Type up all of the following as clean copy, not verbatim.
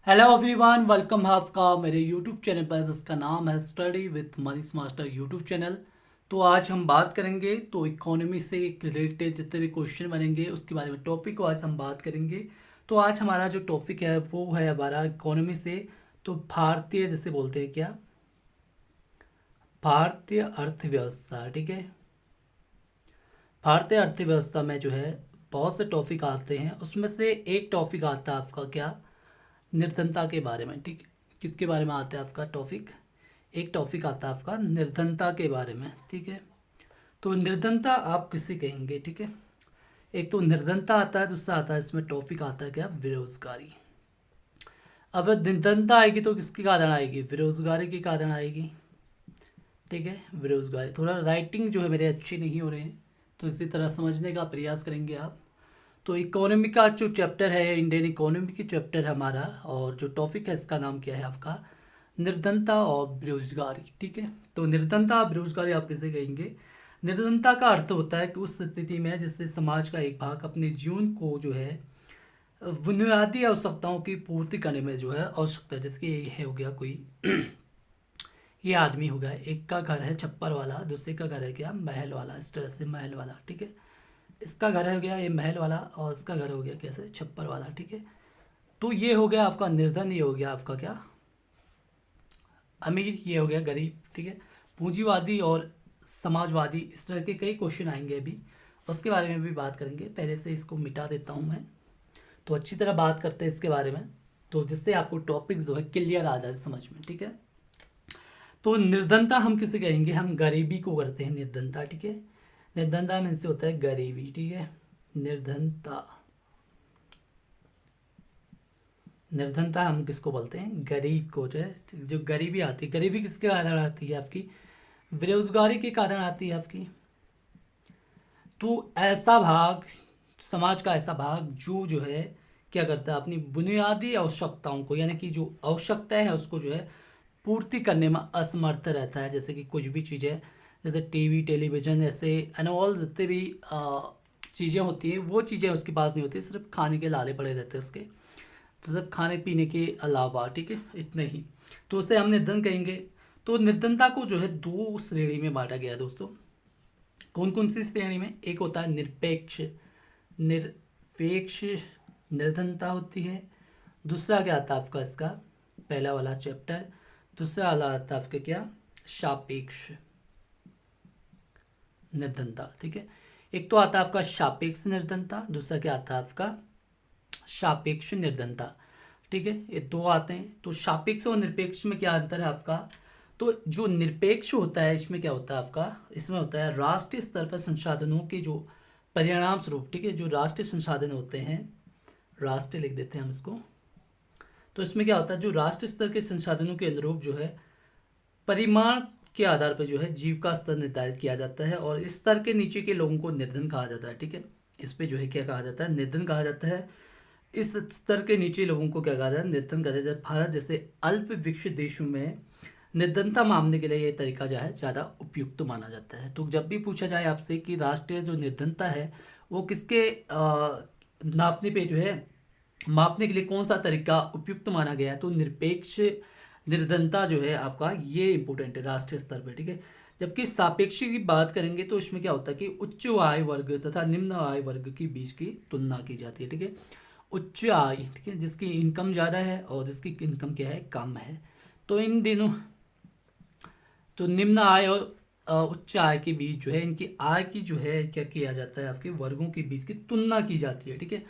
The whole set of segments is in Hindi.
हेलो एवरीवन, वेलकम है आपका मेरे यूट्यूब चैनल पर जिसका नाम है study with Manish master YouTube channel. तो आज हम बात करेंगे तो इकोनॉमी से रिलेटेड जितने भी क्वेश्चन बनेंगे उसके बारे में टॉपिक को आज हम बात करेंगे। तो आज हमारा जो टॉपिक है वो है हमारा इकोनॉमी से। तो भारतीय जिसे बोलते हैं क्या, भारतीय अर्थव्यवस्था। ठीक है, भारतीय अर्थव्यवस्था में जो है बहुत से टॉपिक आते हैं, उसमें से एक टॉपिक आता है आपका क्या, निर्धनता के बारे में। ठीक है, किसके बारे में आता है आपका टॉपिक, एक टॉपिक आता है आपका निर्धनता के बारे में। ठीक है, तो निर्धनता आप किसे कहेंगे। ठीक है, एक तो निर्धनता आता है, दूसरा आता है इसमें टॉपिक आता है क्या, बेरोजगारी। अब निर्धनता आएगी तो किसके कारण आएगी, बेरोजगारी के कारण आएगी। ठीक है, बेरोजगारी। थोड़ा राइटिंग जो है मेरे अच्छी नहीं हो रहे हैं, तो इसी तरह समझने का प्रयास करेंगे आप। तो इकोनॉमी का जो चैप्टर है, इंडियन इकोनॉमी की चैप्टर है हमारा, और जो टॉपिक है इसका नाम क्या है आपका, निर्धनता और बेरोजगारी। ठीक है, तो निर्धनता और बेरोजगारी आप किसे कहेंगे। निर्धनता का अर्थ होता है कि उस स्थिति में जिससे समाज का एक भाग अपने जीवन को जो है बुनियादी आवश्यकताओं की पूर्ति करने में जो है आवश्यकता, जैसे ये है हो गया कोई ये आदमी हो गया, एक का घर है छप्पर वाला, दूसरे का घर है क्या, महल वाला, इस तरह से महल वाला। ठीक है, इसका घर हो गया ये महल वाला, और इसका घर हो गया कैसे, छप्पर वाला। ठीक है, तो ये हो गया आपका निर्धन, ये हो गया आपका क्या, अमीर, ये हो गया गरीब। ठीक है, पूंजीवादी और समाजवादी, इस तरह के कई क्वेश्चन आएंगे अभी, उसके बारे में भी बात करेंगे। पहले से इसको मिटा देता हूँ मैं, तो अच्छी तरह बात करते हैं इसके बारे में, तो जिससे आपको टॉपिक जो है क्लियर आ जाए समझ में। ठीक है, तो निर्धनता हम किसे कहेंगे, हम गरीबी को करते हैं निर्धनता। ठीक है, निर्धनता में से होता है गरीबी। ठीक है, निर्धनता, निर्धनता हम किसको बोलते हैं, गरीब को। जो है जो गरीबी आती है, गरीबी किसके कारण आती है आपकी, बेरोजगारी के कारण आती है आपकी। तो ऐसा भाग, समाज का ऐसा भाग जो है क्या करता है, अपनी बुनियादी आवश्यकताओं को, यानी कि जो आवश्यकताएं है उसको जो है पूर्ति करने में असमर्थ रहता है। जैसे कि कुछ भी चीज़ें, जैसे टीवी टेलीविजन, ऐसे एनऑल जितने भी चीज़ें होती हैं वो चीज़ें उसके पास नहीं होती, सिर्फ खाने के लाले पड़े रहते हैं उसके, तो सब खाने पीने के अलावा। ठीक है, इतने ही, तो उसे हम निर्धन कहेंगे। तो निर्धनता को जो है दो श्रेणी में बांटा गया है दोस्तों। कौन कौन सी श्रेणी में, एक होता है निरपेक्ष, निरपेक्ष निर्धनता होती है। दूसरा क्या आता है आपका इसका, पहला वाला चैप्टर, दूसरा वाला आता है आपका क्या, सापेक्ष निर्धनता। ठीक है, एक तो आता है आपका सापेक्ष निर्धनता, दूसरा क्या आता है आपका सापेक्ष निर्धनता। ठीक है, ये दो आते हैं। तो सापेक्ष और निरपेक्ष में क्या अंतर है आपका, तो जो निरपेक्ष होता है इसमें क्या होता है आपका, इसमें होता है राष्ट्रीय स्तर पर संसाधनों के जो परिणाम स्वरूप। ठीक है, जो राष्ट्रीय संसाधन होते हैं, राष्ट्रीय लिख देते हैं हम इसको, तो इसमें क्या होता है, जो राष्ट्रीय स्तर के संसाधनों के अनुरूप जो है परिमाण के आधार पर जो है जीविका स्तर निर्धारित किया जाता है, और इस स्तर के नीचे के लोगों को निर्धन कहा जाता है। ठीक है, इस पे जो है क्या कहा जाता है, निर्धन कहा जाता है। इस स्तर के नीचे लोगों को क्या कहा जाता है, निर्धन कहा जाता है। भारत जैसे अल्प विकसित देशों में निर्धनता मापने के लिए ये तरीका जो है ज़्यादा उपयुक्त माना जाता है। तो जब भी पूछा जाए आपसे कि राष्ट्रीय जो निर्धनता है वो किसके नापने पे जो है, मापने के लिए कौन सा तरीका उपयुक्त माना गया है, तो निरपेक्ष निर्धनता जो है आपका ये इंपॉर्टेंट है राष्ट्रीय स्तर पर। ठीक है, जबकि सापेक्ष की बात करेंगे तो इसमें क्या होता है कि उच्च आय वर्ग तथा निम्न आय वर्ग के बीच की तुलना की जाती है। ठीक है, उच्च आय, ठीक है, जिसकी इनकम ज़्यादा है और जिसकी इनकम क्या है, कम है, तो इन दिनों, तो निम्न आय और उच्च आय के बीच जो है इनकी आय की जो है क्या किया जाता है, आपके वर्गों के बीच की तुलना की जाती है। ठीक है,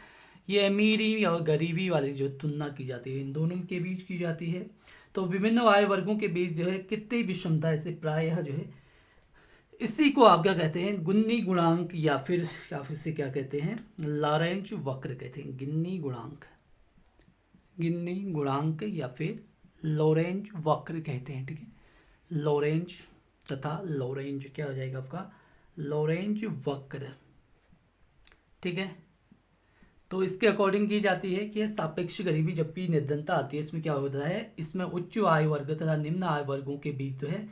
ये अमीरी और गरीबी वाली जो तुलना की जाती है इन दोनों के बीच की जाती है। तो विभिन्न आय वर्गों के बीच जो है कितनी विषमता, इसे प्रायः जो है इसी को आप क्या कहते हैं, गुन्नी गुणांक, या फिर से क्या कहते हैं, लॉरेंज वक्र कहते हैं, गिन्नी गुणांक, गिन्नी गुणांक या फिर लॉरेंज वक्र कहते हैं। ठीक है, लॉरेंज तथा लॉरेंज क्या हो जाएगा आपका, लॉरेंज वक्र। ठीक है, तो इसके अकॉर्डिंग की जाती है कि सापेक्ष गरीबी जब भी निर्धनता आती है इसमें क्या होता है, इसमें उच्च आय वर्ग तथा निम्न आय वर्गों के बीच जो है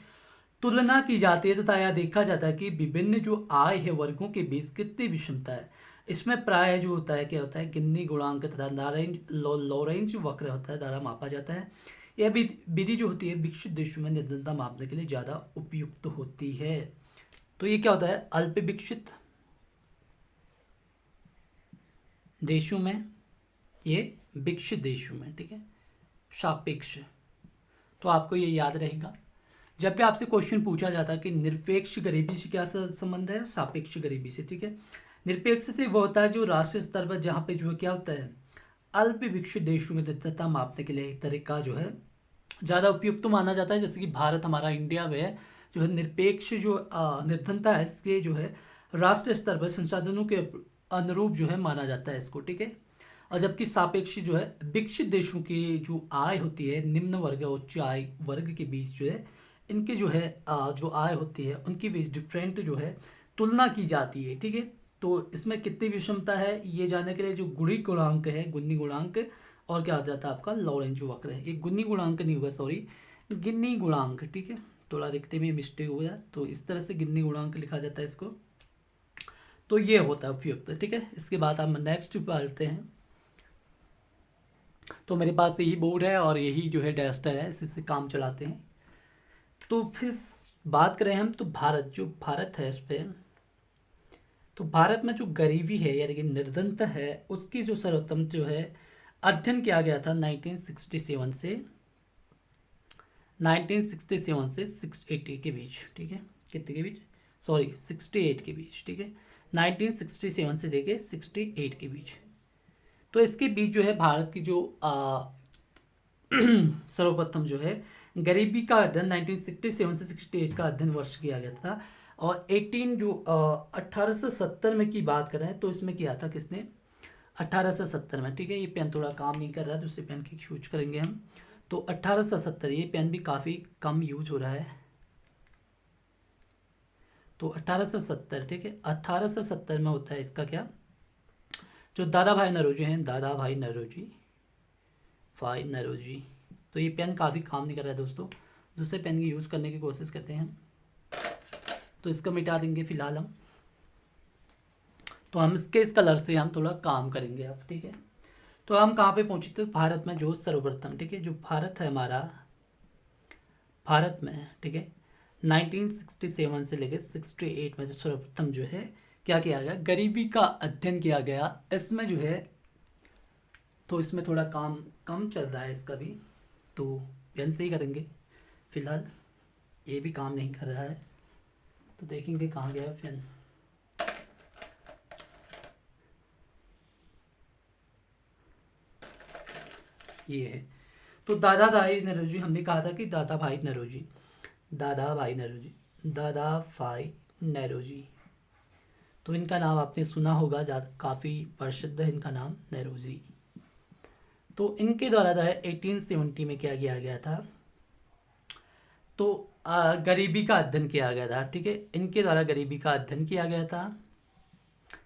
तुलना की जाती है, तथा यह देखा जाता है कि विभिन्न जो आय है वर्गों के बीच कितनी विषमता है। इसमें प्राय जो होता है क्या होता है, गिन्नी गुणांक तथा लॉरेंज वक्र होता है द्वारा मापा जाता है। यह विधि जो होती है विकसित देशों में निर्धनता मापने के लिए ज़्यादा उपयुक्त होती है। तो ये क्या होता है, अल्प विकसित देशों में, ये विकसित देशों में, ठीक है, सापेक्ष। तो आपको ये याद रहेगा जब भी आपसे क्वेश्चन पूछा जाता है कि निरपेक्ष गरीबी से क्या संबंध है, सापेक्ष गरीबी से, ठीक है। निरपेक्ष से वो होता है जो राष्ट्रीय स्तर पर, जहाँ पे जो है क्या होता है, अल्प विकसित देशों में निर्धनता मापने के लिए एक तरीका जो है ज़्यादा उपयुक्त माना जाता है। जैसे कि भारत हमारा इंडिया में जो है निरपेक्ष जो निर्धनता है इसके जो है राष्ट्रीय स्तर पर संसाधनों के अनुरूप जो है माना जाता है इसको, ठीक है। और जबकि सापेक्ष जो है विकसित देशों की जो आय होती है निम्न वर्ग और उच्च आय वर्ग के बीच जो है इनके जो है जो आय होती है उनकी बीच डिफरेंट जो है तुलना की जाती है, ठीक है। तो इसमें कितनी विषमता है ये जानने के लिए जो गुणी गुणांक है, गुन्नी गुणांक, और क्या आ जाता है आपका लॉरेंज वक्र है। ये गुन्नी गुणांक नहीं होगा, सॉरी, गिन्नी गुणांक, ठीक है। थोड़ा दिखते में मिस्टेक हो गया, तो इस तरह से गिन्नी गुणांक लिखा जाता है इसको। तो ये होता है उपयुक्त, ठीक है। इसके बाद हम नेक्स्ट पढ़ते हैं। तो मेरे पास यही बोर्ड है और यही जो है डस्टर है, इसी से काम चलाते हैं। तो फिर बात करें हम तो भारत है इस पर, तो भारत में जो गरीबी है यानी कि निर्धनता है उसकी जो सर्वोत्तम जो है अध्ययन किया गया था 1967 से 680 के बीच, ठीक है। कितने के बीच, सॉरी 68 के बीच, ठीक है। 1967 से लेके 68 के बीच। तो इसके बीच जो है भारत की जो सर्वप्रथम जो है गरीबी का अध्ययन 1967 से 68 का अध्ययन वर्ष किया गया था। और 1870 में की बात करें तो इसमें किया था किसने, 1870 में, ठीक है। ये पेन थोड़ा काम नहीं कर रहा है, दूसरे पेन की यूज करेंगे हम। तो 1870, ये पेन भी काफ़ी कम यूज हो रहा है। तो 1870, ठीक है, 1870 में होता है इसका क्या, जो दादा भाई नौरोजी हैं, दादा भाई नौरोजी, तो ये पेन काफ़ी काम नहीं कर रहा है दोस्तों, दूसरे पेन की यूज़ करने की कोशिश करते हैं हम। तो इसको मिटा देंगे फिलहाल हम। तो हम इसके इस कलर से हम थोड़ा काम करेंगे अब, ठीक है। तो हम कहाँ पे पहुँचे थे, भारत में जो सर्वप्रथम, ठीक है, जो भारत है हमारा, भारत में, ठीक है, 1967 से लेकर 68 में जो सर्वप्रथम जो है क्या किया गया, गरीबी का अध्ययन किया गया। इसमें जो है तो इसमें थोड़ा काम कम चल रहा है इसका भी, तो पेन से ही करेंगे फिलहाल, ये भी काम नहीं कर रहा है। तो देखेंगे कहाँ गया पेन। ये है, तो दादा भाई नौरोजी, हमने कहा था कि दादा भाई नौरोजी, तो इनका नाम आपने सुना होगा, काफ़ी प्रसिद्ध है इनका नाम, नौरोजी। तो इनके द्वारा जो है 1870 में क्या किया गया था, तो गरीबी का अध्ययन किया गया था, ठीक है। इनके द्वारा गरीबी का अध्ययन किया गया था,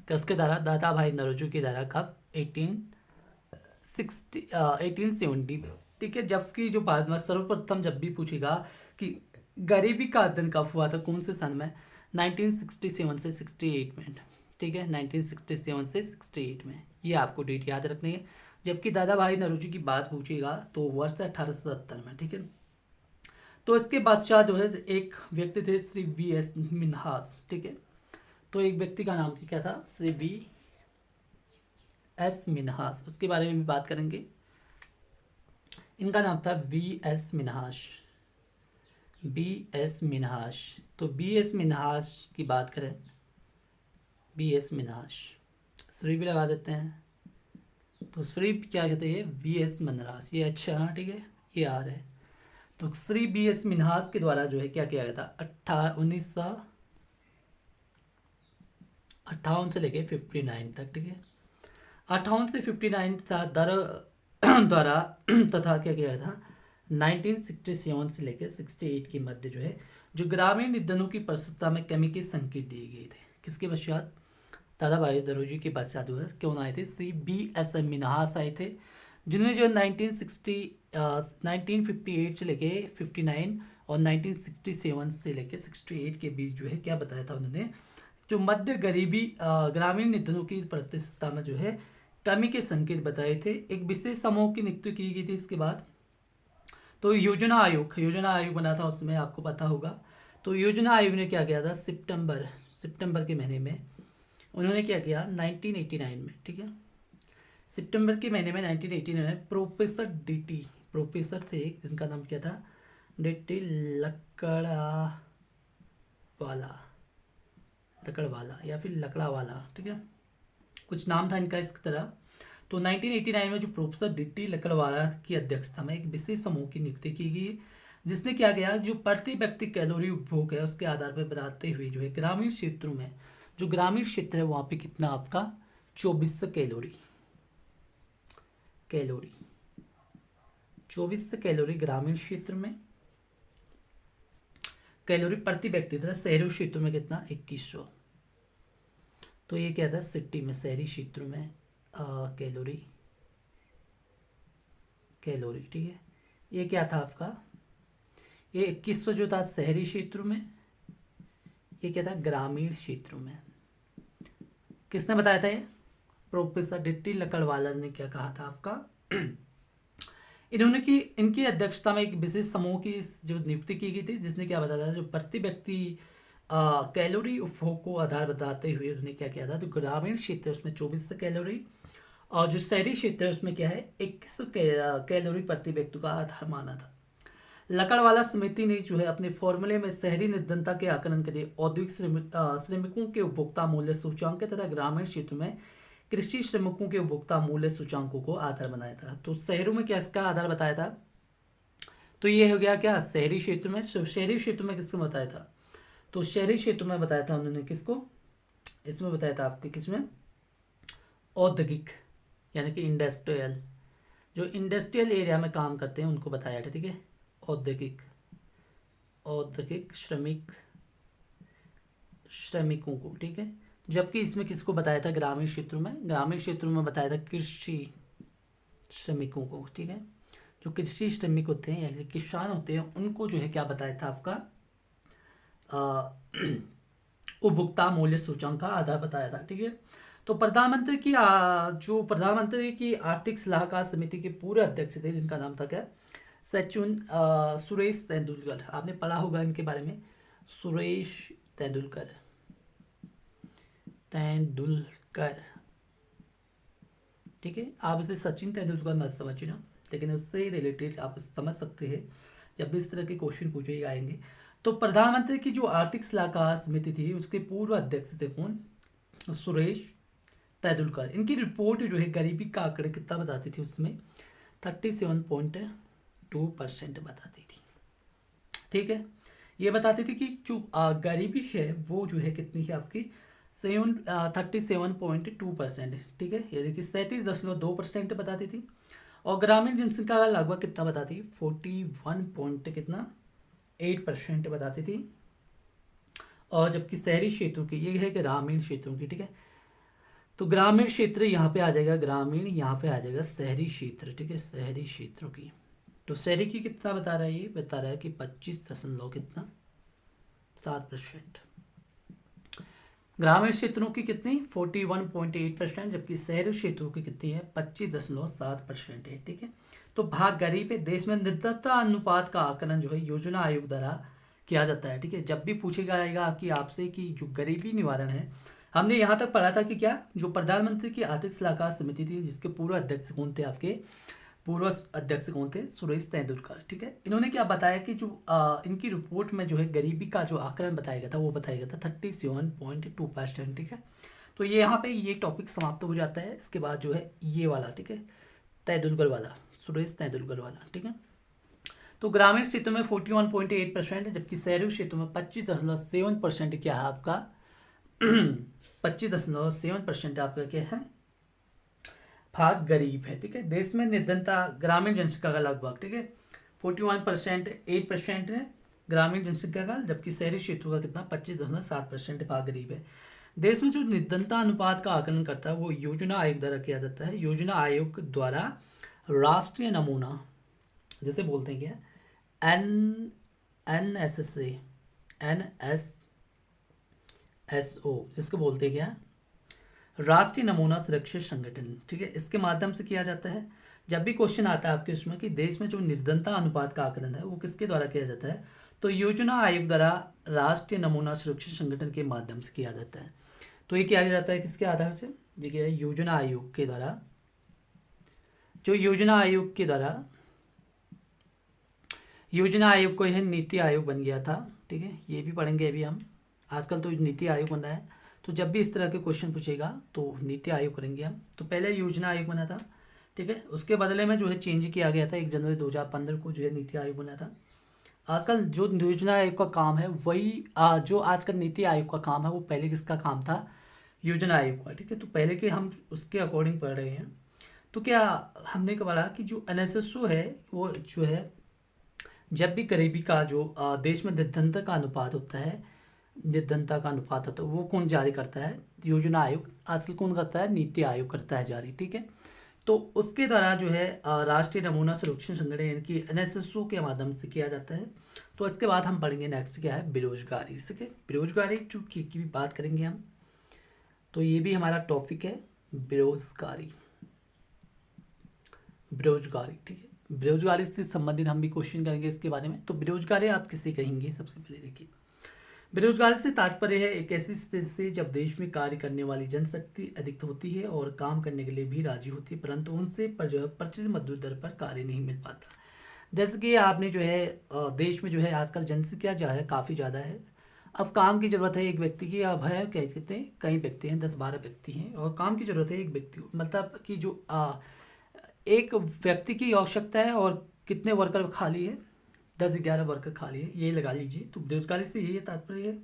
किसके द्वारा, दादा भाई नौरोजी के द्वारा, कब, 1870, ठीक है। जबकि जो बाद में सर्वप्रथम जब भी पूछेगा कि गरीबी का अध्ययन कब हुआ था, कौन से सन में, 1967 से 68 में, ठीक है, 1967 से 68 में, ये आपको डेट याद रखनी है। जबकि दादा भाई नौरोजी की बात पूछेगा तो वर्ष 1870 में, ठीक है। तो इसके बादशाह जो है एक व्यक्ति थे श्री V.S. मिन्हास, ठीक है। तो एक व्यक्ति का नाम क्या था, श्री V.S. मिन्हास, उसके बारे में भी बात करेंगे। इनका नाम था V.S. मिन्हास, तो V.S. मिन्हास की बात करें, V.S. मिन्हास, श्री भी लगा देते हैं, तो श्री क्या कहते हैं, V.S. मिन्हास, ये अच्छा, हाँ ठीक है, ये आ रहा है। तो श्री V.S. मिन्हास के द्वारा जो है क्या किया गया था, 1958 से लेके 59 तक, ठीक है, 58 से 59 था द्वारा तथा क्या किया था 1967 से लेकर 68 के मध्य जो है जो ग्रामीण निधनों की प्रतिशतता में कमी के संकेत दिए गए थे। किसके पश्चात, दादा भाई नौरोजी के पश्चात जो है कौन आए थे, श्री V.S. मिन्हास आए थे, जिन्होंने जो 1958 से लेके 59 और 1967 से लेके 68 के बीच जो है क्या बताया था उन्होंने, जो मध्य गरीबी ग्रामीण निधनों की प्रतिशतता में जो है कमी के संकेत बताए थे। एक विशेष समूह की नियुक्ति की गई थी इसके बाद। तो योजना आयोग बना था, उसमें आपको पता होगा। तो योजना आयोग ने क्या किया था, सितंबर के महीने में उन्होंने क्या किया 1989 में, ठीक है, सितंबर के महीने में 1989 में प्रोफेसर थे जिनका नाम क्या था, डीटी लकड़वाला या फिर लकड़ावाला, ठीक है, कुछ नाम था इनका इस तरह। तो 1989 में जो प्रोफेसर डीटी लकड़वाला की अध्यक्षता में एक विशेष समूह की नियुक्ति की गई, जिसने क्या किया, जो प्रति व्यक्ति कैलोरी उपभोग है उसके आधार पर बताते हुए जो है ग्रामीण क्षेत्रों में, जो ग्रामीण क्षेत्र है वहाँ पे कितना आपका 2400 कैलोरी 2400 कैलोरी ग्रामीण क्षेत्र में कैलोरी प्रति व्यक्ति था। शहरी क्षेत्रों में कितना 2100। तो ये क्या था सिटी में, शहरी क्षेत्रों में कैलोरी, ठीक है। ये क्या था आपका, ये 2100 जो था शहरी क्षेत्रों में, ये क्या था ग्रामीण क्षेत्रों में। किसने बताया था ये, प्रोफेसर डीटी लकड़वाला ने क्या कहा था आपका इन्होंने की इनकी अध्यक्षता में एक विशेष समूह की जो नियुक्ति की गई थी, जिसने क्या बताया था, जो प्रति व्यक्ति कैलोरी उपभोग को आधार बताते हुए उन्होंने क्या किया था, तो ग्रामीण क्षेत्र उसमें 2400 कैलोरी और जो शहरी क्षेत्र है उसमें क्या है 2100 कैलोरी प्रति व्यक्ति का आधार माना था। लकड़वाला समिति ने जो है अपने फॉर्मूले में शहरी निर्धनता के आकलन के लिए औद्योगिक श्रमिकों के उपभोक्ता मूल्य सूचकांक तथा ग्रामीण क्षेत्र में कृषि श्रमिकों के उपभोक्ता मूल्य सूचकांकों को आधार बनाया था। तो शहरों में क्या इसका आधार बताया था, तो ये हो गया क्या शहरी क्षेत्र में। शहरी क्षेत्र में किसको बताया था, तो शहरी क्षेत्र में बताया था उन्होंने किसको, इसमें बताया था आपके किसमें औद्योगिक यानी कि इंडस्ट्रियल, जो इंडस्ट्रियल एरिया में काम करते हैं उनको बताया था, ठीक है, औद्योगिक श्रमिकों को, ठीक है। जबकि इसमें किसको बताया था ग्रामीण क्षेत्रों में बताया था कृषि श्रमिकों को, ठीक है। जो कृषि श्रमिक होते हैं या किसान होते हैं उनको जो है क्या बताया था आपका उपभोक्ता मूल्य सूचकांक का आधार बताया था, ठीक है। तो प्रधानमंत्री की आर्थिक सलाहकार समिति के पूर्व अध्यक्ष थे जिनका नाम था क्या सुरेश तेंदुलकर। आपने पढ़ा होगा इनके बारे में, सुरेश तेंदुलकर, ठीक है। आप इसे सचिन तेंदुलकर मत समझना, लेकिन उससे रिलेटेड आप समझ सकते हैं जब भी इस तरह के क्वेश्चन पूछे आएंगे। तो प्रधानमंत्री की जो आर्थिक सलाहकार समिति थी उसके पूर्व अध्यक्ष थे कौन, सुरेश तेंदुलकर। इनकी रिपोर्ट जो है गरीबी का आंकड़ा कितना बताती थी, उसमें 37.2% बताती थी, ठीक है। ये बताती थी कि जो गरीबी है वो जो है कितनी है आपकी 37.2%, ठीक है। ये देखिए 37.2% बताती थी। और ग्रामीण जनसंख्या का लगभग कितना बताती, 41.8% बताती थी। और जबकि शहरी क्षेत्रों की, ये है ग्रामीण क्षेत्रों की, ठीक है। तो ग्रामीण क्षेत्र यहाँ पे आ जाएगा ग्रामीण, यहाँ पे आ जाएगा शहरी क्षेत्र, ठीक है, शहरी क्षेत्रों की। तो शहरी की कितना बता रहा है, ये बता रहा है कि 25.7%। ग्रामीण क्षेत्रों की कितनी 41.8%, जबकि शहरी क्षेत्रों की कितनी है 25.7% है, ठीक है। तो भाग गरीब है। देश में निर्धनता अनुपात का आकलन जो है योजना आयोग द्वारा किया जाता है, ठीक है। जब भी पूछेगा आएगा कि आपसे कि जो गरीबी निवारण है, हमने यहाँ तक पढ़ा था कि क्या जो प्रधानमंत्री की आर्थिक सलाहकार समिति थी जिसके पूर्व अध्यक्ष कौन थे आपके, सुरेश तेंदुलकर, ठीक है। इन्होंने क्या बताया कि जो इनकी रिपोर्ट में जो है गरीबी का जो आकलन बताया गया था वो बताया गया था 37.2%, ठीक है। तो ये यहाँ पे ये टॉपिक समाप्त हो जाता है। इसके बाद जो है ये वाला, ठीक है, तेंदुलकर वाला, सुरेश तेंदुलकर वाला, ठीक है। तो ग्रामीण क्षेत्रों में 41.8% है, जबकि शहरी क्षेत्रों में 25.7% क्या है आपका 25.7% आपका क्या है भाग गरीब है, ठीक है। देश में निर्धनता ग्रामीण जनसंख्या का लगभग, ठीक है, 41.8% है ग्रामीण जनसंख्या का, जबकि शहरी क्षेत्रों का कितना 25.7% भाग गरीब है। देश में जो निर्धनता अनुपात का आकलन करता है वो योजना आयोग द्वारा किया जाता है। योजना आयोग द्वारा राष्ट्रीय नमूना जैसे बोलते हैं क्या RNSO, जिसको बोलते हैं क्या, राष्ट्रीय नमूना सुरक्षा संगठन, ठीक है, इसके माध्यम से किया जाता है। जब भी क्वेश्चन आता है आपके उसमें कि देश में जो निर्धनता अनुपात का आकलन है वो किसके द्वारा किया जाता है, तो योजना आयोग द्वारा राष्ट्रीय नमूना सुरक्षा संगठन के माध्यम से किया जाता है। तो ये किया जाता है किसके आधार से, देखिए योजना आयोग के द्वारा, जो योजना आयोग के द्वारा, योजना आयोग को यह नीति आयोग बन गया था, ठीक है, ये भी पढ़ेंगे अभी हम। आजकल तो नीति आयोग बन रहा है, तो जब भी इस तरह के क्वेश्चन पूछेगा तो नीति आयोग करेंगे हम। तो पहले योजना आयोग बना था, ठीक है, उसके बदले में जो है चेंज किया गया था 1 जनवरी 2015 को जो है नीति आयोग बना था। आजकल जो योजना आयोग का काम है वही जो आजकल नीति आयोग का काम है वो पहले किसका काम था, योजना आयोग का, ठीक है। तो पहले के हम उसके अकॉर्डिंग पढ़ रहे हैं। तो क्या हमने बोला कि जो NSSO है वो जो है जब भी गरीबी का जो देश में निर्धनता का अनुपात होता है, वो कौन जारी करता है, योजना आयोग। आजकल कौन करता है, नीति आयोग करता है जारी, ठीक है। तो उसके द्वारा जो है राष्ट्रीय नमूना सुरक्षा संगठन यानी कि NSSO के माध्यम से किया जाता है। तो इसके बाद हम पढ़ेंगे नेक्स्ट क्या है, बेरोजगारी, ठीक है, बेरोजगारी की भी बात करेंगे हम। तो ये भी हमारा टॉपिक है बेरोजगारी, ठीक है, बेरोजगारी से संबंधित हम भी क्वेश्चन करेंगे इसके बारे में। तो बेरोजगारी आप किसे कहेंगे, सबसे पहले देखिए, बेरोजगारी से तात्पर्य है एक ऐसी स्थिति से जब देश में कार्य करने वाली जनशक्ति अधिक होती है और काम करने के लिए भी राजी होती है, परंतु उनसे प्रचलित मजदूर दर पर कार्य नहीं मिल पाता। जैसे कि आपने जो है देश में जो है आजकल जनसंख्या जो है काफ़ी ज़्यादा है, अब काम की ज़रूरत है एक व्यक्ति की, अब है क्या कहते हैं कई व्यक्ति हैं, 10-12 व्यक्ति हैं और काम की ज़रूरत है एक व्यक्ति को, मतलब कि जो एक व्यक्ति की आवश्यकता है और कितने वर्कर खाली है, 10-11 वर्कर खाली है, ये लगा लीजिए। तो बेरोजगारी से यही तात्पर्य है।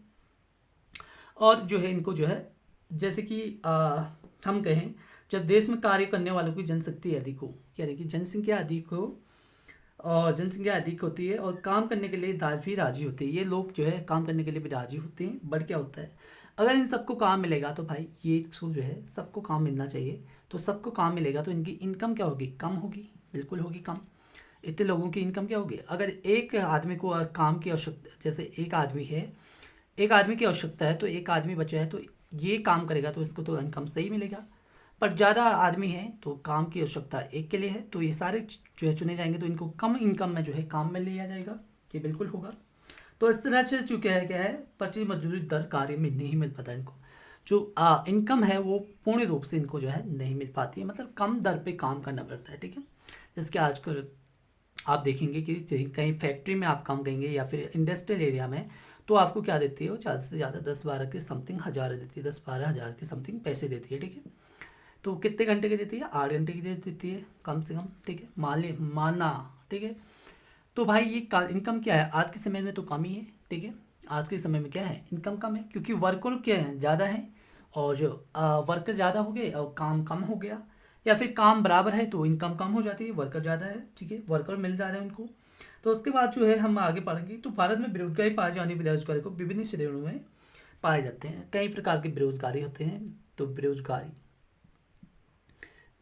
और जो है इनको जो है जैसे कि हम कहें जब देश में कार्य करने वालों की जनशक्ति अधिक हो, यानी कि जनसंख्या अधिक हो और जनसंख्या अधिक होती है और काम करने के लिए भी राजी होते हैं, ये लोग जो है काम करने के लिए भी राजी होते हैं। बट क्या होता है, अगर इन सबको काम मिलेगा तो भाई ये जो है सबको काम मिलना चाहिए, तो सबको काम मिलेगा तो इनकी इनकम क्या होगी, कम होगी, बिल्कुल होगी कम। इतने लोगों की इनकम क्या होगी, अगर एक आदमी को काम की आवश्यकता, जैसे एक आदमी है, एक आदमी की आवश्यकता है तो एक आदमी बचा है तो ये काम करेगा तो इसको तो इनकम सही मिलेगा। पर ज़्यादा आदमी है तो काम की आवश्यकता एक के लिए है तो ये सारे जो है चुने जाएंगे तो इनको कम इनकम में जो है काम में लिया जाएगा, ये बिल्कुल होगा। तो इस तरह से जो क्या है प्रचलित मजदूरी दर कार्य में नहीं मिल पाता इनको, जो इनकम है वो पूर्ण रूप से इनको जो है नहीं मिल पाती है, मतलब कम दर पे काम करना पड़ता है, ठीक है। जिसके आजकल आप देखेंगे कि कहीं फैक्ट्री में आप काम करेंगे या फिर इंडस्ट्रियल एरिया में तो आपको क्या देती है, वो ज़्यादा से ज़्यादा 10-12 के समथिंग हज़ार देती है, 10-12 हज़ार के समथिंग पैसे देती है, ठीक है। तो कितने घंटे की देती है, 8 घंटे की देती है कम से कम, ठीक है, मानना, ठीक है। तो भाई ये इनकम क्या है आज के समय में तो कम ही है, ठीक है, आज के समय में क्या है इनकम कम है क्योंकि वर्कर क्या है ज़्यादा है और जो वर्कर ज़्यादा हो गए और काम कम हो गया, या फिर काम बराबर है तो इनकम कम हो जाती है, वर्कर ज़्यादा है, ठीक है, वर्कर मिल जा रहे हैं उनको। तो उसके बाद जो है हम आगे पढ़ेंगे। तो भारत में बेरोजगारी पाए जाने बेरोजगारी को विभिन्न श्रेणियों में पाए जाते हैं, कई प्रकार के बेरोजगारी होते हैं। तो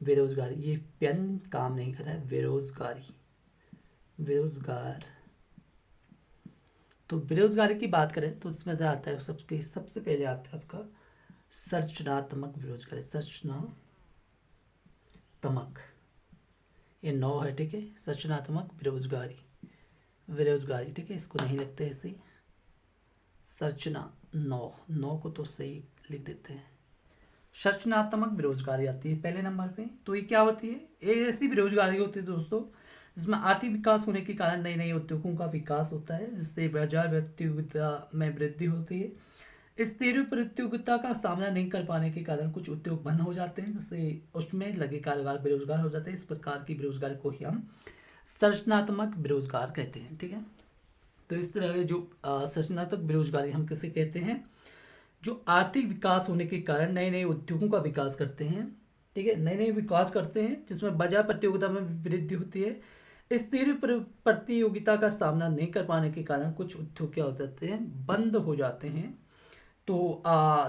बेरोजगारी ये पेन काम नहीं कर रहा है, बेरोजगार। तो बेरोजगारी की बात करें तो इसमें से आता है सबसे पहले आता है आपका संरचनात्मक बेरोजगारी, संरचनात्मक, ये 9 है, ठीक है, संरचनात्मक बेरोजगारी, ठीक है, इसको नहीं लिखते ऐसे, संरचना 9 को तो सही लिख देते हैं। संरचनात्मक बेरोजगारी आती है पहले नंबर पे। तो ये क्या होती है, ये ऐसी बेरोजगारी होती है दोस्तों जिसमें आर्थिक विकास होने के कारण नए नए उद्योगों का विकास होता है, जिससे बाजार प्रतियोगिता में वृद्धि होती है। इस तीव्र प्रतियोगिता का सामना नहीं कर पाने के कारण कुछ उद्योग बंद हो जाते हैं, जिससे उसमें लगे कारोबार बेरोजगार हो जाते हैं। इस प्रकार की बेरोजगारी को ही हम संरचनात्मक बेरोजगार कहते हैं, ठीक है। तो इस तरह के जो संरचनात्मक बेरोजगारी हम किसे कहते हैं, जो आर्थिक विकास होने के कारण नए नए उद्योगों का विकास करते हैं, ठीक है, नए नए विकास करते हैं जिसमें बाजार प्रतियोगिता में वृद्धि होती है। इस तीव्र प्रतियोगिता का सामना नहीं कर पाने के कारण कुछ उद्योग क्या हो जाते हैं, बंद हो जाते हैं। तो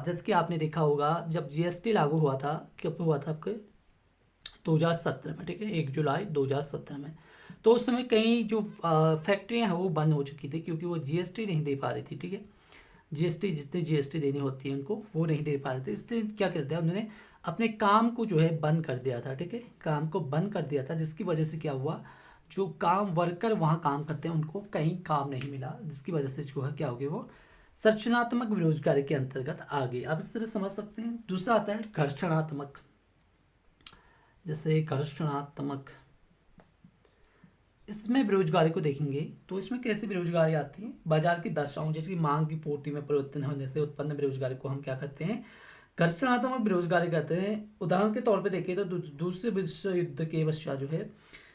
जैसे कि आपने देखा होगा जब GST लागू हुआ था, कब हुआ था आपके 2017 में, ठीक है, 1 जुलाई 2017 में। तो उस समय कई जो फैक्ट्रियां हैं वो बंद हो चुकी थी क्योंकि वो GST नहीं दे पा रही थी, ठीक है। जीएसटी जितनी जीएसटी देनी होती है उनको वो नहीं दे पा रहे थे, इसलिए क्या कर दिया उन्होंने, अपने काम को जो है बंद कर दिया था। ठीक है, काम को बंद कर दिया था, जिसकी वजह से क्या हुआ, जो काम वर्कर वहाँ काम करते हैं उनको कहीं काम नहीं मिला, जिसकी वजह से जो है क्या हो गया, वो संरचनात्मक बेरोजगारी के अंतर्गत आ गई। आप इस तरह समझ सकते हैं। दूसरा आता है घर्षणात्मक। जैसे घर्षणात्मक, इसमें बेरोजगारी को देखेंगे तो इसमें कैसी बेरोजगारी आती है, बाजार की दशाओं जैसे कि मांग की पूर्ति में परिवर्तन होने से उत्पन्न बेरोजगारी को हम क्या कहते हैं, घर्षणात्मक बेरोजगारी कहते हैं। उदाहरण के तौर पे देखें तो दूसरे विश्व युद्ध के पश्चात जो है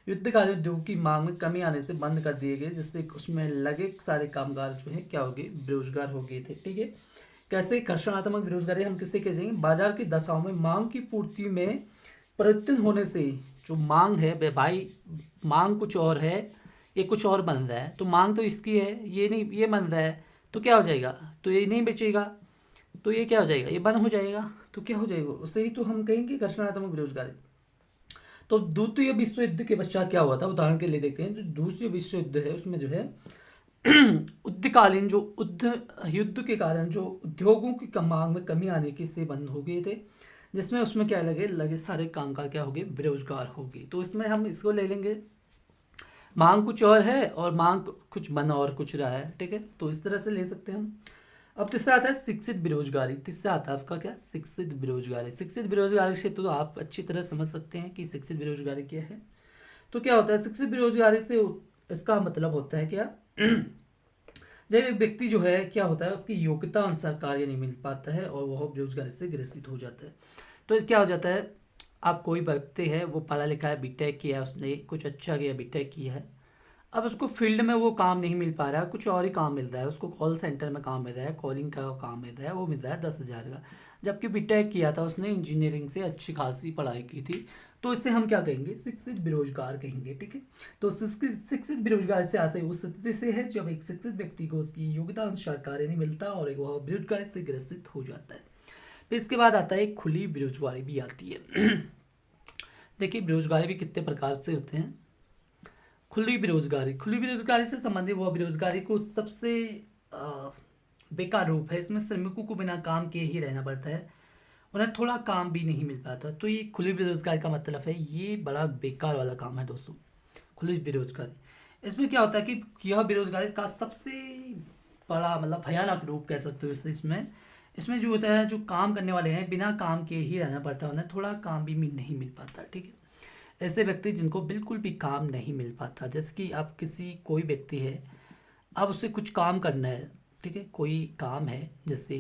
युद्धकालीन उद्योग की मांग में कमी आने से बंद कर दिए गए, जिससे उसमें लगे सारे कामगार जो है क्या हो गए, बेरोजगार हो गए थे। ठीक है, कैसे घर्षणात्मक बेरोजगारी हम किससे कहेंगे, बाजार की दशाओं में मांग की पूर्ति में परिवर्तन होने से जो मांग है बे भाई, मांग कुछ और है, ये कुछ और बन रहा है, तो मांग तो इसकी है, ये नहीं, ये बन रहा है, तो क्या हो जाएगा, तो ये नहीं बेचेगा, तो ये क्या हो जाएगा, ये बंद हो जाएगा, तो क्या हो जाएगा, उससे ही तो हम कहेंगे घर्षणात्मक बेरोजगारी। तो द्वितीय विश्व युद्ध के पश्चात क्या हुआ था, उदाहरण के लिए देखते हैं। जो दूसरे विश्व युद्ध है उसमें जो है युद्धकालीन जो युद्ध के कारण जो उद्योगों की मांग में कमी आने की से बंद हो गए थे, जिसमें उसमें क्या लगे सारे कामगार क्या हो गए, बेरोजगार हो गए। तो इसमें हम इसको ले लेंगे, मांग कुछ और है और मांग कुछ बन और कुछ रहा है। ठीक है, तो इस तरह से ले सकते हैं हम। अब तीसरा आता है शिक्षित बेरोजगारी। तीसरा आता है आपका क्या, शिक्षित बेरोजगारी। शिक्षित बेरोजगारी से तो आप अच्छी तरह समझ सकते हैं कि शिक्षित बेरोजगारी क्या है। तो क्या होता है शिक्षित बेरोजगारी से, इसका मतलब होता है क्या जब एक व्यक्ति जो है क्या होता है, उसकी योग्यता अनुसार कार्य नहीं मिल पाता है और वह बेरोजगारी से ग्रसित हो जाता है। तो क्या हो जाता है, आप कोई व्यक्ति है वो पढ़ा लिखा है, बीटेक किया है, उसने कुछ अच्छा किया, बीटेक किया है, अब उसको फील्ड में वो काम नहीं मिल पा रहा है, कुछ और ही काम मिल रहा है, उसको कॉल सेंटर में काम मिल रहा है, कॉलिंग का काम मिल रहा है, वो मिल रहा है 10,000 का, जबकि बीटेक किया था उसने, इंजीनियरिंग से अच्छी खासी पढ़ाई की थी। तो इसे हम क्या कहेंगे, शिक्षित बेरोजगार कहेंगे। ठीक है, तो शिक्षित बेरोजगार से आशय उस स्थिति से है जब एक शिक्षित व्यक्ति को उसकी योग्यता अनुसार कार्य नहीं मिलता और वह बेरोजगारी से ग्रसित हो जाता है। फिर इसके बाद आता है खुली बेरोजगारी भी आती है। देखिए बेरोजगारी भी कितने प्रकार से होते हैं। खुली बेरोजगारी से संबंधित वह बेरोजगारी को सबसे बेकार रूप है। इसमें श्रमिकों को बिना काम किए ही रहना पड़ता है, उन्हें थोड़ा काम भी नहीं मिल पाता। तो ये खुली बेरोजगारी का मतलब है, ये बड़ा बेकार वाला काम है दोस्तों, खुली बेरोजगारी। इसमें क्या होता है कि यह बेरोजगारी का सबसे बड़ा मतलब भयानक रूप कह सकते हो इसमें जो होता है, जो काम करने वाले हैं बिना काम के ही रहना पड़ता है, उन्हें थोड़ा काम भी नहीं मिल पाता। ठीक है, ऐसे व्यक्ति जिनको बिल्कुल भी काम नहीं मिल पाता, जैसे कि आप कोई व्यक्ति है, अब उसे कुछ काम करना है। ठीक है, कोई काम है, जैसे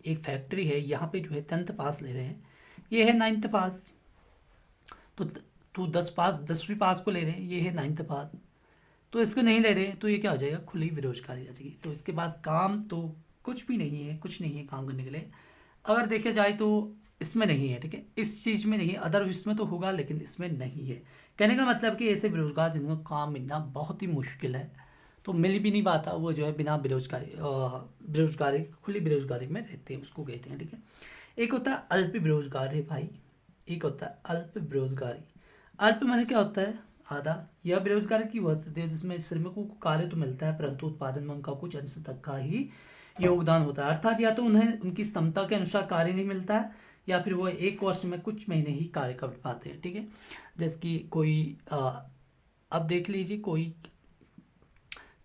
एक फैक्ट्री है, यहाँ पे जो है 10th पास ले रहे हैं, ये है 9th पास, तो 10वीं पास को ले रहे हैं, ये है 9th पास, तो इसको नहीं ले रहे, तो ये क्या हो जाएगा, खुली बेरोजगारी आ जाएगी। तो इसके पास काम तो कुछ भी नहीं है, कुछ नहीं है काम करने के लिए, अगर देखा जाए तो इसमें नहीं है। ठीक है, इस चीज़ में नहीं है, अदर इसमें तो होगा लेकिन इसमें नहीं है। कहने का मतलब कि ऐसे बेरोजगार जिनको काम मिलना बहुत ही मुश्किल है, तो मिल भी नहीं पाता, वो जो है बिना बेरोजगारी खुली बेरोजगारी में रहते हैं, उसको कहते हैं। ठीक है, एक होता है अल्प बेरोजगारी भाई, एक होता है अल्प बेरोजगारी। अल्प माने क्या होता है, आधा। यह बेरोजगारी की वह स्थिति है जिसमें श्रमिकों को कार्य तो मिलता है परंतु उत्पादन में उनका कुछ अंश तक का ही योगदान होता है, अर्थात या तो उन्हें उनकी क्षमता के अनुसार कार्य नहीं मिलता है या फिर वो एक वर्ष में कुछ महीने ही कार्य कर पाते हैं। ठीक है, जैसे कि कोई अब देख लीजिए, कोई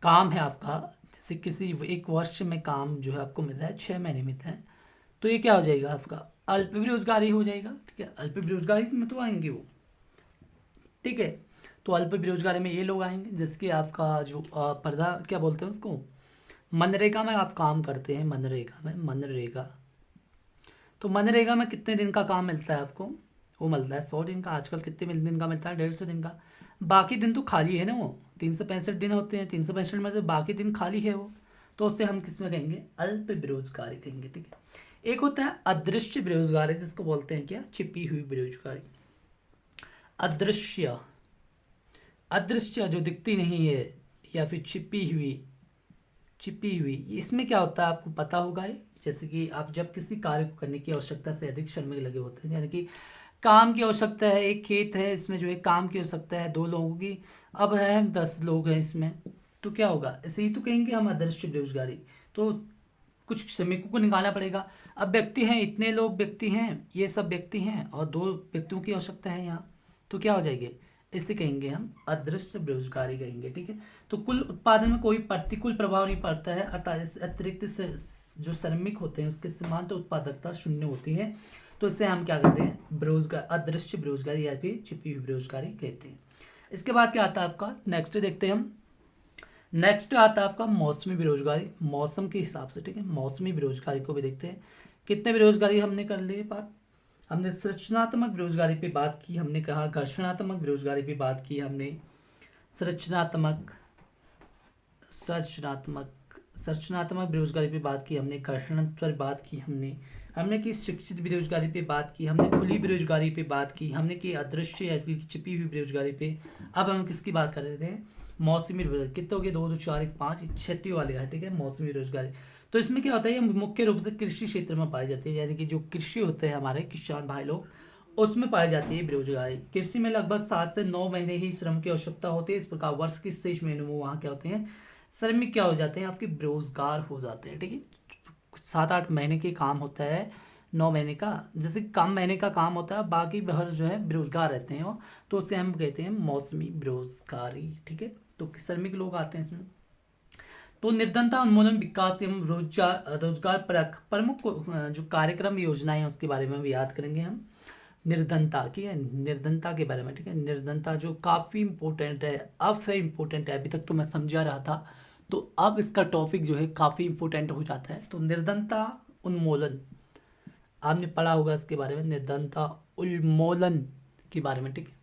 काम है आपका, जैसे किसी एक वर्ष में काम जो है आपको मिल रहा है, 6 महीने मिलता है, तो ये क्या हो जाएगा, आपका अल्प बेरोजगारी हो जाएगा। ठीक है, अल्प बेरोजगारी में तो आएंगे वो। ठीक है, तो अल्प बेरोजगारी में ये लोग आएंगे, जैसे कि आपका जो पर्दा क्या बोलते हैं उसको, मनरेगा में आप काम करते हैं, मनरेगा तो मनरेगा में कितने दिन का काम मिलता है आपको, वो मिलता है 100 दिन का। आजकल कितने दिन का मिलता है, 150 दिन का। बाकी दिन तो खाली है ना, वो 365 दिन होते हैं, 365 में से बाकी दिन खाली है वो, तो उससे हम किस में कहेंगे, अल्प बेरोजगारी कहेंगे। ठीक है, एक होता है अदृश्य बेरोजगारी, जिसको बोलते हैं क्या, छिपी हुई बेरोजगारी। अदृश्य जो दिखती नहीं है या फिर छिपी हुई, इसमें क्या होता है आपको पता होगा ये, जैसे कि आप जब किसी कार्य को करने की आवश्यकता से अधिक श्रमिक लगे होते हैं, यानी कि काम की आवश्यकता है, एक खेत है इसमें जो है काम की आवश्यकता है 2 लोगों की, अब है 10 लोग हैं इसमें, तो क्या होगा, ऐसे ही तो कहेंगे हम अदृश्य बेरोजगारी। तो कुछ श्रमिकों को निकालना पड़ेगा। अब व्यक्ति हैं, इतने लोग व्यक्ति हैं, ये सब व्यक्ति हैं और 2 व्यक्तियों की आवश्यकता है यहाँ, तो क्या हो जाएंगे, इसे कहेंगे हम अदृश्य बेरोजगारी कहेंगे। ठीक है, तो कुल उत्पादन में कोई प्रतिकूल प्रभाव नहीं पड़ता है, अर्थात इस अतिरिक्त से जो श्रमिक होते हैं उसके सीमांत उत्पादकता शून्य होती है, तो इससे हम क्या कहते हैं, बेरोजगार, अदृश्य बेरोजगारी या फिर छिपी हुई बेरोजगारी कहते हैं। इसके बाद क्या आता है आपका, नेक्स्ट देखते हैं हम। नेक्स्ट आता है आपका मौसमी बेरोजगारी, मौसम के हिसाब से। ठीक है, मौसमी बेरोजगारी को भी देखते हैं। कितने बेरोजगारी हमने कर लिए बात, हमने संरचनात्मक बेरोजगारी पे बात की, हमने कहा घर्षणात्मक बेरोजगारी पे बात की, हमने संरचनात्मक संरचनात्मक संरचनात्मक बेरोजगारी पे बात की, हमने घर्षण पर बात की, हमने की शिक्षित बेरोजगारी पे बात की, हमने खुली बेरोजगारी पे बात की, हमने की अदृश्य या फिर छिपी हुई बेरोजगारी पे। अब हम किसकी बात कर रहे थे, मौसमी बेरोजगारी। कितने हो गए, 2 2 4 1 5, छठी वाले है। ठीक है, मौसमी बेरोजगारी। तो इसमें क्या होता है, ये मुख्य रूप से कृषि क्षेत्र में पाई जाती है, यानी कि जो कृषि होते हैं हमारे किसान भाई लोग, उसमें पाई जाती है बेरोजगारी। कृषि में लगभग 7 से 9 महीने ही श्रम की आवश्यकता होती है। इस प्रकार वर्ष के शेष महीनों में वहाँ क्या होते हैं, श्रमिक क्या हो जाते हैं, आपके बेरोजगार हो जाते हैं। ठीक है, 7-8 महीने के काम होता है, 9 महीने का, जैसे कम महीने का काम होता है, बाकी भर जो है बेरोजगार रहते हैं वो, तो उसे हम कहते हैं मौसमी बेरोजगारी। ठीक है, तो श्रमिक लोग आते हैं इसमें। तो निर्धनता उन्मूलन विकास एवं रोजगार परक प्रमुख जो कार्यक्रम योजनाएं हैं उसके बारे में भी याद करेंगे हम। निर्धनता की है, निर्धनता के बारे में। ठीक है, निर्धनता जो काफ़ी इंपॉर्टेंट है, अब है इंपॉर्टेंट है, अभी तक तो मैं समझा रहा था, तो अब इसका टॉपिक जो है काफ़ी इंपॉर्टेंट हो जाता है। तो निर्धनता उन्मूलन आपने पढ़ा होगा इसके बारे में, निर्धनता उन्मूलन के बारे में। ठीक है,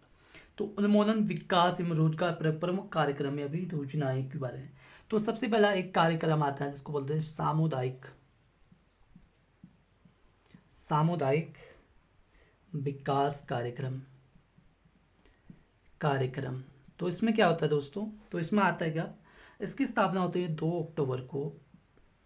तो उन्मूलन विकास एवं रोजगार प्रमुख कार्यक्रम या भी योजनाएं के बारे में। तो सबसे पहला एक कार्यक्रम आता है जिसको बोलते हैं सामुदायिक सामुदायिक विकास कार्यक्रम। तो इसमें क्या होता है दोस्तों, तो इसमें आता है क्या, इसकी स्थापना होती है 2 अक्टूबर को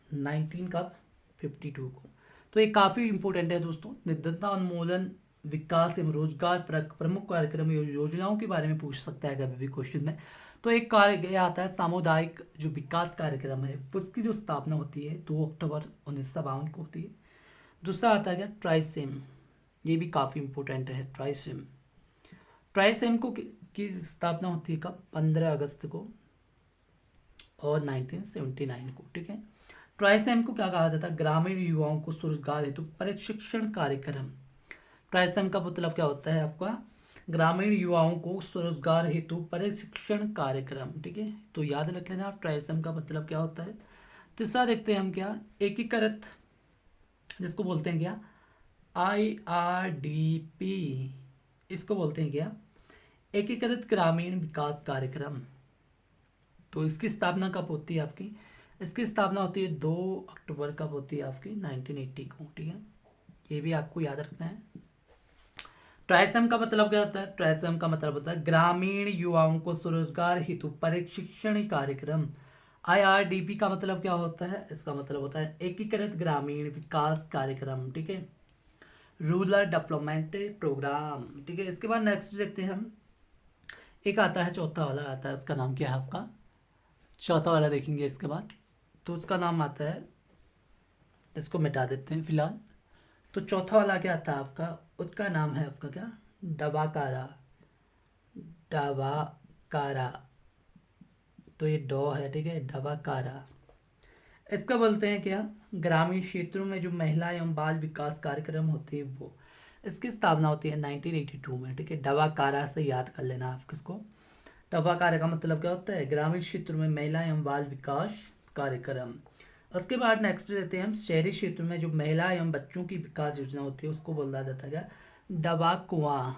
1952 को। तो ये काफ़ी इंपॉर्टेंट है दोस्तों। निर्धनता उन्मूलन विकास एवं रोजगार प्रमुख कार्यक्रम योजनाओं के बारे में पूछ सकता है कभी भी क्वेश्चन में। तो एक कार्य आता है सामुदायिक जो विकास कार्यक्रम है, उसकी जो स्थापना होती है 2 अक्टूबर 1952 को होती है। दूसरा आता है क्या, ट्राइसेम, ये भी काफ़ी इंपॉर्टेंट है। ट्राइसेम को की स्थापना होती है कब, 15 अगस्त को और 1979 को। ठीक है, ट्राइसेम को क्या कहा जाता है, ग्रामीण युवाओं को स्वरोजगार हेतु प्रशिक्षण कार्यक्रम। ट्राइसेम का मतलब क्या होता है आपका, ग्रामीण युवाओं को स्वरोजगार हेतु प्रशिक्षण कार्यक्रम। ठीक है, तो याद रख लेना आप, ट्राइसेम का मतलब क्या होता है। तीसरा देखते हैं हम क्या, एकीकृत, जिसको बोलते हैं क्या, IRDP, इसको बोलते हैं क्या, एकीकृत ग्रामीण विकास कार्यक्रम। तो इसकी स्थापना कब होती है आपकी, इसकी स्थापना होती है 2 अक्टूबर कब होती है आपकी, 1980 को। ठीक है, ये भी आपको याद रखना है। ट्राइसम का मतलब क्या होता है, ट्राइसम का मतलब होता है ग्रामीण युवाओं को स्वरोजगार हेतु प्रशिक्षण कार्यक्रम। IRDP का मतलब क्या होता है, इसका मतलब होता है एकीकृत ग्रामीण विकास कार्यक्रम। ठीक है, रूरल डेवलपमेंट प्रोग्राम। ठीक है, इसके बाद नेक्स्ट देखते हैं हम, एक आता है चौथा वाला आता है, उसका नाम क्या है आपका, चौथा वाला देखेंगे इसके बाद। तो उसका नाम आता है, इसको मिटा देते हैं फिलहाल। तो चौथा वाला क्या आता है आपका, उसका नाम है आपका क्या, डबाकारा। तो ये डॉ है। ठीक है, डबाकारा, इसका बोलते हैं क्या, ग्रामीण क्षेत्रों में जो महिला एवं बाल विकास कार्यक्रम होते हैं वो, इसकी स्थापना होती है 1982 में। ठीक है, डबाकारा से याद कर लेना आप किसको, डबाकारा का मतलब क्या होता है, ग्रामीण क्षेत्रों में महिला एवं बाल विकास कार्यक्रम। उसके बाद नेक्स्ट देते हैं हम, शहरी क्षेत्र में जो महिला एवं बच्चों की विकास योजना होती है उसको बोला जाता है क्या, डबाकुआं।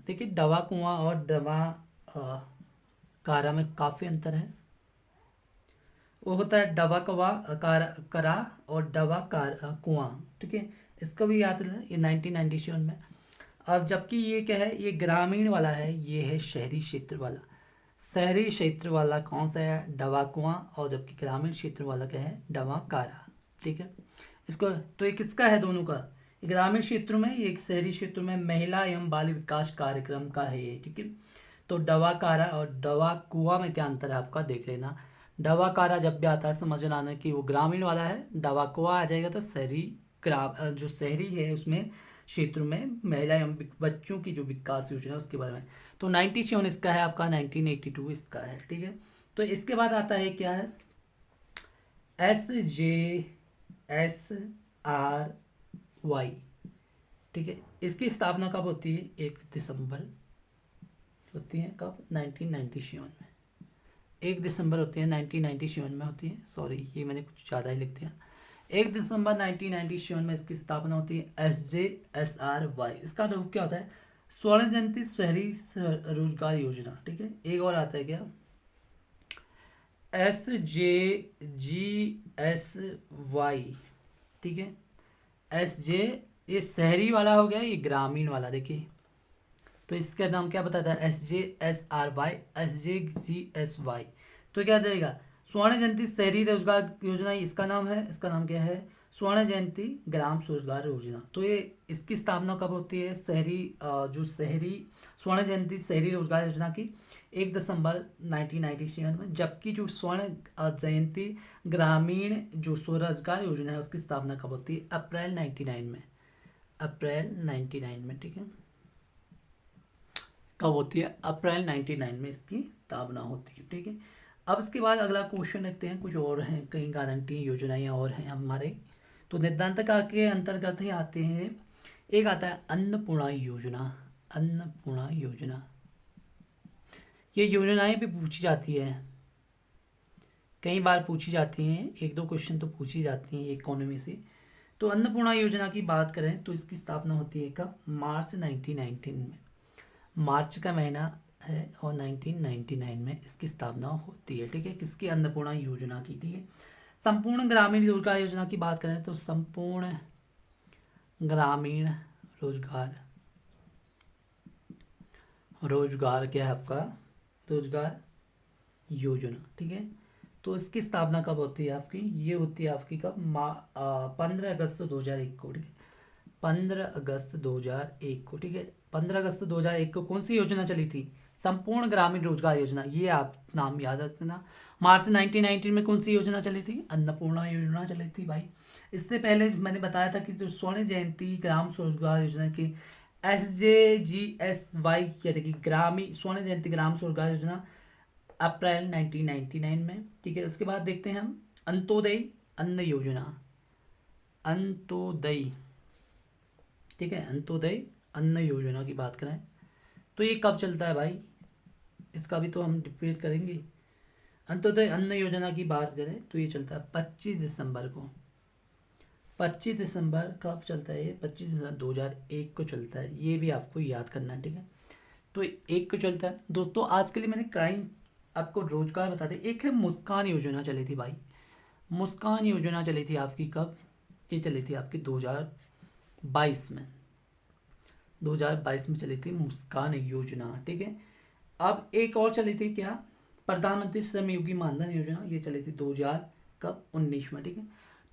देखिए डबाकुआं और डबाकारा में काफ़ी अंतर है। वो होता है डबाकवा करा और कुआं। ठीक है, इसका भी याद रखना, ये 1997 में। अब जबकि ये क्या है, ये ग्रामीण वाला है, ये है शहरी क्षेत्र वाला। शहरी क्षेत्र वाला कौन सा है, डबाकुआं, और जबकि ग्रामीण क्षेत्र वाला क्या है, डबाकारा। ठीक है, इसको तो ये किसका है, दोनों का, ग्रामीण क्षेत्र में, ये शहरी क्षेत्र में महिला एवं बाल विकास कार्यक्रम का है ये। ठीक है, तो डबाकारा और डबाकुआं में क्या अंतर है आपका देख लेना। डवाकारा जब भी आता है समझ लाना कि वो ग्रामीण वाला है, डवाकोआ आ जाएगा तो शहरी जो शहरी है उसमें क्षेत्र में महिला एवं बच्चों की जो विकास योजना है उसके बारे में। तो 97 इसका है आपका, 1982 इसका है, ठीक है। तो इसके बाद आता है क्या है, SJSRY, ठीक है। इसकी स्थापना कब होती है, 1 दिसंबर होती है, कब, 1997 में, 1 दिसंबर होती है 1997 में होती है। सॉरी ये मैंने कुछ ज़्यादा ही लिख दिया। 1 दिसंबर 1997 में इसकी स्थापना होती है, SJSRY। इसका रूप क्या होता है, स्वर्ण जयंती शहरी रोजगार योजना, ठीक है। एक और आता है क्या, SJGSY, ठीक है। SJ ये शहरी वाला हो गया, ये ग्रामीण वाला देखिए, तो इसका नाम क्या बताता है, SJSRY, SJGSY। तो क्या जाएगा, स्वर्ण जयंती शहरी रोजगार योजना, इसका नाम है, इसका नाम क्या है, स्वर्ण जयंती ग्राम रोजगार योजना। तो ये इसकी स्थापना कब होती है, जो शहरी स्वर्ण जयंती शहरी रोजगार योजना की 1 दिसंबर 1997 में, जबकि जो स्वर्ण जयंती ग्रामीण जो स्वरोजगार योजना है उसकी स्थापना कब होती है, अप्रैल 99 में, अप्रैल 99 में, ठीक है। कब होती है, अप्रैल 99 में इसकी स्थापना होती है, ठीक है। अब इसके बाद अगला क्वेश्चन देखते हैं, कुछ और हैं, कई गारंटी योजनाएं और हैं हमारे। तो निर्धनता के अंतर्गत ही आते हैं, एक आता है अन्नपूर्णा योजना। अन्नपूर्णा योजना, ये योजनाएं भी पूछी जाती है, कई बार पूछी जाती हैं, 1-2 क्वेश्चन तो पूछी जाती हैं इकोनॉमी से। तो अन्नपूर्णा योजना की बात करें तो इसकी स्थापना होती है कब, मार्च 1919 में, मार्च का महीना है और 1999 में इसकी स्थापना होती है, ठीक है। किसकी, अन्नपूर्णा योजना की, ठीक है। संपूर्ण ग्रामीण रोजगार योजना की बात करें तो संपूर्ण ग्रामीण रोजगार क्या है आपका, रोजगार योजना, ठीक है। तो इसकी स्थापना कब होती है आपकी, ये होती है आपकी कब, 15 अगस्त 2001 को, ठीक है, 15 अगस्त 2001 को, ठीक है। 15 अगस्त 2001 को कौन सी योजना चली थी, संपूर्ण ग्रामीण रोजगार योजना, ये आप नाम याद रखना। मार्च 1919 में कौन सी योजना चली थी, अन्नपूर्णा योजना चली थी भाई। इससे पहले मैंने बताया था कि जो स्वर्ण जयंती ग्राम स्वरोजगार योजना की SJGSY यानी कि ग्रामीण स्वर्ण जयंती ग्राम स्वरोजगार योजना अप्रैल 1999 में, ठीक है। उसके बाद देखते हैं हम अंत्योदय अन्न योजना, अंत्योदय, ठीक है, अंत्योदय अन्न योजना की बात करें तो ये कब चलता है भाई, इसका भी तो हम डिफेट करेंगे। अंत्योदय अन्न योजना की बात करें तो ये चलता है 25 दिसंबर को, 25 दिसंबर कब चलता है ये, 25 दिसंबर 2001 को चलता है, ये भी आपको याद करना है, ठीक है। तो 1 को चलता है दोस्तों। आज के लिए मैंने कई आपको रोजगार बता दें। एक है मुस्कान योजना चली थी भाई, मुस्कान योजना चली थी आपकी कब, ये चली थी आपकी 2022 में, 2022 में चली थी मुस्कान योजना, ठीक है। अब एक और चली थी क्या, प्रधानमंत्री श्रमयोगी मानधन योजना, ये चली थी 2019 में, ठीक है।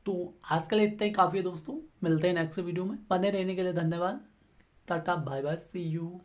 तो आज के लिए इतना ही काफ़ी है दोस्तों, मिलते हैं नेक्स्ट वीडियो में, बने रहने के लिए धन्यवाद, tata bye bye, see you.